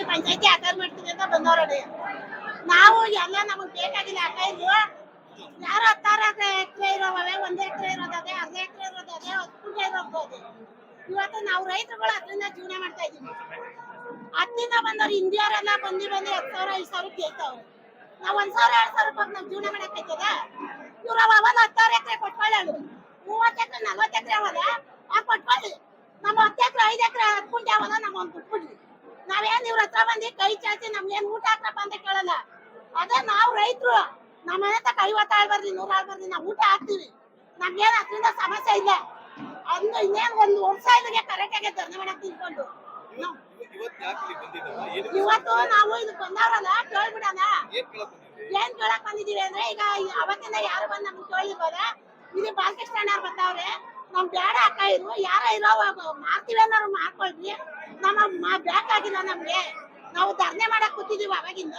ಪಂಚಾಯತಿ ಆಧಾರ ಮಾಡ್ತೀವಿ ಅಂತ ಬಂದವ್ರಡಿ. ನಾವು ಎಲ್ಲ ನಮಗ್ ಬೇಕಾಗಿಲ್ಲ ಅಕ್ಕ ಇದು ಯಾರು 16 ಎಕರೆ ಇರೋವೇ, 1 ಎಕರೆ ಇರೋದೇ, ಅರ್ಧ ಎಕರೆ ಇರೋದೇ, 10 ಗುಂಟೆ ಇರೋದೇ. ಇವತ್ತು ನಾವು ರೈತರುಗಳು ಅದರಿಂದ ಜೀವನ ಮಾಡ್ತಾ ಇದೀವಿ. ಹತ್ತಿಂದ ಬಂದವ್ರು ಹಿಂದಿಯವರೆಲ್ಲ ಬಂದು 10,000 5,000 ಕೇಳ್ತಾವ್ರೆ. ನಾವ್ 1,000 2,000 ರೂಪಾಯಿ ನಾವ್ ಜೀವನ ಮಾಡಕ್ ಆಯ್ತದ? ಇವ್ರ ಅವಲ್ಲ 16 ಎಕರೆ ಕೊಟ್ಕೊಳ್ಳೋದು, 30 ಎಕರೆ 40 ಎಕರೆ ಅವಲ್ಲ ಆ ಕೊಟ್ಕೊಳ್ಳಿ. ನಮ್ಮ 10 ಎಕರೆ 5 ಎಕರೆ 10 ಗುಂಟೆ ಅವಲ್ಲ ನಮ್ಮ ಒಂದು ಬಿಟ್ಬಿಡ್ಲಿ. ನಾವೇನ್ ಇವ್ರ ಹತ್ರ ಬಂದು ಕೈ ಚಾಚಿ ನಮ್ಗೇನ್ ಊಟ ಹಾಕ್ರಪ್ಪ ಅಂತ ಕೇಳಲ್ಲ. ಅದೇ ನಾವು ರೈತರು ನಮ್ಮ ಮನೆ ತಕ್ಕ 50 ಆಳ್ ಬರ್ಲಿ 100 ಆಳ್ ಬರ್ಲಿ ನಾವು ಊಟ ಹಾಕ್ತಿವಿ. ನಮ್ಗೇನ್ ಅದರಿಂದ ಸಮಸ್ಯೆ ಇಲ್ಲ. ಅಂದು ಇನ್ನೇನ್ ಒಂದು ವರ್ಷ ಇಲ್ಲಿಗೆ ಕರೆಕ್ಟ್ ಆಗಿ ಧರಣಿ ಮಾಡಕ್ ತಿಳ್ಕೊಂಡು ಇವತ್ತು ನಾವು ಇದು ಬಂದವರಲ್ಲ ಕೇಳ್ಬಿಡೋಣ. ಏನ್ ಕೇಳಕ್ ಬಂದಿದೀವಿ ಅಂದ್ರೆ ಈಗ ಅವತ್ತಿಂದ ಯಾರು ಬಂದ್ ನಮ್ಗೆ ಕೇಳಿರ್ಬೋದ, ಇಲ್ಲಿ ಬಾಲಕೃಷ್ಣ ಬರ್ತಾವ್ರೆ, ನಮ್ ಬೇಡ ಅಕ್ಕ ಇರು ಯಾರ ಇರೋ ಮಾಡ್ತೀವಿ ಅನ್ನೋರು ಮಾಡ್ಕೊಳ್ರಿ, ನಮ್ಮ ಬೇಕಾಗಿಲ್ಲ ನಮ್ಗೆ, ನಾವು ಧರಣಿ ಮಾಡಕ್ ಕೂತಿದೀವಿ ಅವಾಗಿಂದ,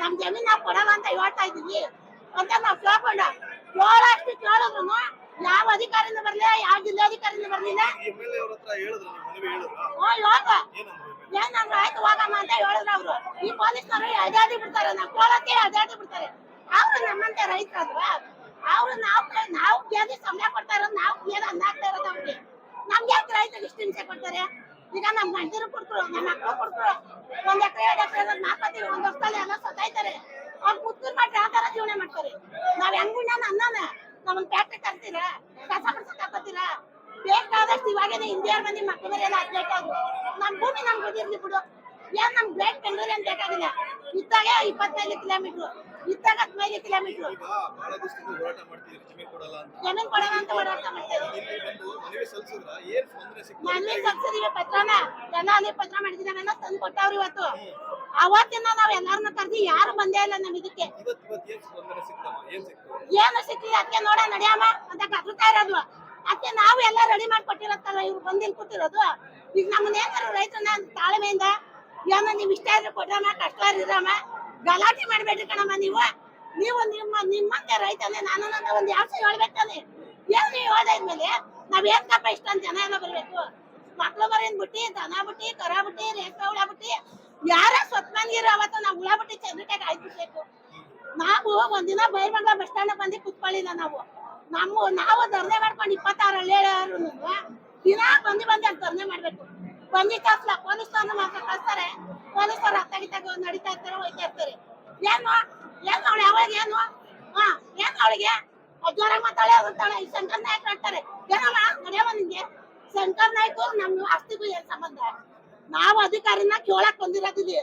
ನಮ್ ಜಮೀನ್ ನಾವು ಕೊಡಲ್ಲ ಅಂತ ಹೇಳ್ತಾ ಇದೀವಿ ಅಂತ ನಾವ್ ಕೇಳ್ಕೊಂಡ ಕೇಳಷ್ಟು ಕೇಳಿದ್ರು ಯಾವ ಅಧಿಕಾರಿನೂ ಬರ್ಲಿಲ್ಲ, ಯಾವ ಜಿಲ್ಲಾಧಿಕಾರಿನೂ ಬರ್ಲಿಲ್ಲ. ಏನಂದ್ರೆ ಆಯ್ತು ಹೋಗಮ್ಮ ಅಂತ ಹೇಳಿದ್ರು ಅವ್ರು. ಈ ಪೊಲೀಸ್ನವರು ಅಡ್ಯಾಡಿ ಬಿಡ್ತಾರೆ, ನಾವು ಕೋಲಕ್ಕೆ ಅಡ್ಯಾಡಿ ಬಿಡ್ತಾರೆ. ಅವ್ರು ನಮ್ಮಂತೆ ರೈತರಲ್ವಾ, ಅವ್ರು ನಾವು ಕೇಳಿ ಸಂಬಳ ಕೊಡ್ತಾ ಇರೋದು, ನಾವು ಏನು ಅನ್ನ ಆಗ್ತಾ ಇರೋದು ಅವ್ರಿಗೆ. ನಮ್ಗೆ ಯಾಕೆ ರೈತರಿಗೆ ಇಷ್ಟು ಹಿಂಸೆ ಕೊಡ್ತಾರೆ? ಈಗ ನಮ್ ಗಂಡರು ಕೊಡ್ತರು, ನಮ್ಮ ಮಕ್ಕಳು ಕೊಡ್ತರು, 1 ಎಕರೆ 2 ಎಕರೆ ನಾಲ್ಕತ್ತೀವಿ, ಒಂದ್ ವರ್ಷದಲ್ಲಿ ಎಲ್ಲ ಸತ್ತಾಯ್ತಾರೆ. ಅವ್ರು ಮುತ್ಕೂರ್ ಮಾಡ್ರಿ ಯಾವ ತರ ಜೀವನ ಮಾಡ್ತಾರೆ? ನಾವ್ ಹೆಂಗುಂಡ ಅನ್ನನ ನಮ್ಮನ್ ಫ್ಯಾಕ್ಟ್ರಿ ತರ್ತೀರ, ಕಸ ಬಿಡ್ಸಕ್ ಹಾಕೋತೀರಾ? ಬೇಕಾದಷ್ಟು ಇವಾಗೇನೆ ಇಂಡಿಯರ್ ಮಂದಿ ಮಕ್ಕಳು ಬೇರೆಲ್ಲ ಆಗ್ಬೇಕಾದ್ರು ನಮ್ ಭೂಮಿ ನಮ್ಗೆ ಗೊತ್ತಿರ್ಲಿ ಬಿಡು. ಏನ್ ನಮ್ ಗ್ರೇಟ್ ಬೆಂಗಳೂರು ಏನ್ ಬೇಕಾಗಿಲ್ಲ. ಇದ್ದಾಗ 25 ಕಿಲೋಮೀಟರ್, ಇದ್ದಾಗ 15 ಕಿಲೋಮೀಟರ್ ಜಮೀನ್ ಕೊಡಲ್ಲ ಅಂತ ಓಡಾಡ್ತಾ ಮಾಡ್ತೇವೆ. ಮನವಿ ಸಲ್ಸಿದೀವಿ ಪತ್ರನ, ಎಲ್ಲ ಅಲ್ಲಿ ಪತ್ರ ಮಾಡಿದೀವಿ ತಂದು ಕೊಟ್ಟವ್ರು. ಇವತ್ತು ಅವತ್ತಿನ ನಾವ್ ಎಲ್ಲಾರನ್ನ ಕರ್ದಿ ಯಾರು ಬಂದೇ ಇಲ್ಲ ನಮ್ ಇದಕ್ಕೆ. ಏನು ಸಿಕ್ಕಿಲ್ಲ, ಅದಕ್ಕೆ ನೋಡ ನಡಿಯಮ್ಮ ಅಂತ ಕರ್ತಾ ಇರೋದು. ಅದಕ್ಕೆ ನಾವು ಎಲ್ಲ ರೆಡಿ ಮಾಡಿ ಕೊಟ್ಟಿರತ್ತಲ್ಲ, ಇವ್ರು ಬಂದಿಲ್ ಕೂತಿರೋದು. ಈಗ ನಮ್ಮನ್ನ ಏನಾರು ರೈತರನ್ನ ತಾಳ್ಮೆಯಿಂದ ಏನೋ ನೀವ್ ಇಷ್ಟ ಇದ್ರೆ ಕೊಡ್ರಮ್ಮ, ಕಷ್ಟ ಇರಮ್ಮ, ಗಲಾಟೆ ಮಾಡ್ಬೇಡ್ರಿ ಕಣಮ್ಮ. ನೀವು ನಿಮ್ಮಂತೆ ರೈತನೇ ನಾನು ಒಂದ್ ಯಾವ ಹೇಳ್ಬೇಕಾನೆ. ಏನ್ ನೀವು ಹೇಳ್ದಾದ್ಮೇಲೆ ನಾವ್ ಏನ್ಕಪ್ಪ ಇಷ್ಟ ಅಂತ ಜನ ಎಲ್ಲ ಬರ್ಬೇಕು? ಮಕ್ಳು ಬರೀನ್ ಬಿಟ್ಟಿ, ದನ ಬಿಟ್ಟಿ, ಕರ ಬಿಟ್ಟಿ, ರೇಷ್ಮೆ ಹುಳ ಬಿಟ್ಟಿ, ಯಾರ ಸ್ವತ್ಮನ್ಗಿರ ಅವತ್ತು ನಾವು ಹುಳ ಬಿಟ್ಟಿ ಚಂದ್ರಟೆಗೆ ಆಯ್ಬಿಡ್ಬೇಕು. ನಾವು ಒಂದಿನ ಬೈರ್ಮಂಗ್ಲ ಬಸ್ ಸ್ಟ್ಯಾಂಡ್ ಬಂದು ಕುತ್ಕೊಳ್ಳಿಲ್ಲ. ನಾವು ಧರಣಿ ಮಾಡ್ಕೊಂಡು 26 ಹಳ್ಳಿಯರು ದಿನ ಬಂದು ಅಲ್ಲಿ ಧರಣಿ ಮಾಡ್ಬೇಕು. ಬಂದಿ ಕಳ್ಸಲ ಪೊಲೀಸ್ನವ್ರನ್ನ ಮಾತ್ರ ಕಳ್ಸ್ತಾರೆ. ಪೊಲೀಸರು ಅತ್ತಾಗಿತ್ತಾಗ ನಡೀತಾ ಇರ್ತಾರೆ, ಹೋಯ್ತಾ ಇರ್ತಾರೆ. ಏನು ಅವಳು ಯಾವಾಗ ಏನು ಅವಳಿಗೆ ಜ್ವರ ಮಾತಾಳೆ ಅಂತಾಳೆ. ಈ ಶಂಕರ್ ನಾಯ್ಕ ಹೇಳ್ತಾರೆ, ಏನಮ್ಮ ನಡೆಯಮ್ಮ ನಿಂಗೆ ಶಂಕರ್ ನಾಯ್ಕು ನಮ್ಮ ಆಸ್ತಿಗೂ ಏನ್ ಸಂಬಂಧ? ನಾವು ಅಧಿಕಾರಿನ ಕೇಳಕ್ ಬಂದಿರೋದಿಲ್ಲಿ.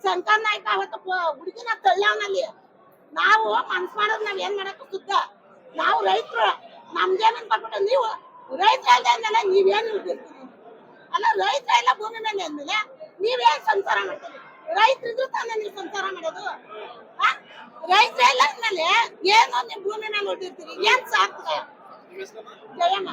ಶಂಕರ್ ನಾಯ್ಕ ಅವತ್ತು ಹುಡುಗಿನ ತಳ್ಳವನಲ್ಲಿ. ನಾವು ಮನ್ಸ್ ಮಾಡೋದು ನಾವ್ ಏನ್ ಮಾಡಕ್ ಸುತ್ತ. ನಾವು ರೈತರು, ನಮ್ ಜಮೀನ್ ಕೊಟ್ಬಿಟ್ಟು ನೀವು ರೈತರ ಅಂದ್ಮೇಲೆ ನೀವೇನ್ ಇರ್ತೀರಿ? ಅಲ್ಲ ರೈತರ ಎಲ್ಲ ಭೂಮಿ ಮೇಲೆ ಅಂದ್ಮೇಲೆ ನೀವೇನ್ ಸಂಸಾರ ಮಾಡ್ತೀರಿ? ರೈತರಿದ್ರು ತಾನೇ ನೀವು ಸಂಸಾರ ಮಾಡೋದು. ರೈತರ ಎಲ್ಲ ಅಂದ್ಮೇಲೆ ಏನೋ ನಿಮ್ ಭೂಮಿ ಮೇಲೆ ಹೊಟ್ಟಿರ್ತೀರಿ, ಏನ್ ಸಾಕ್ತಾರೆ? ಜಯಮ್ಮ.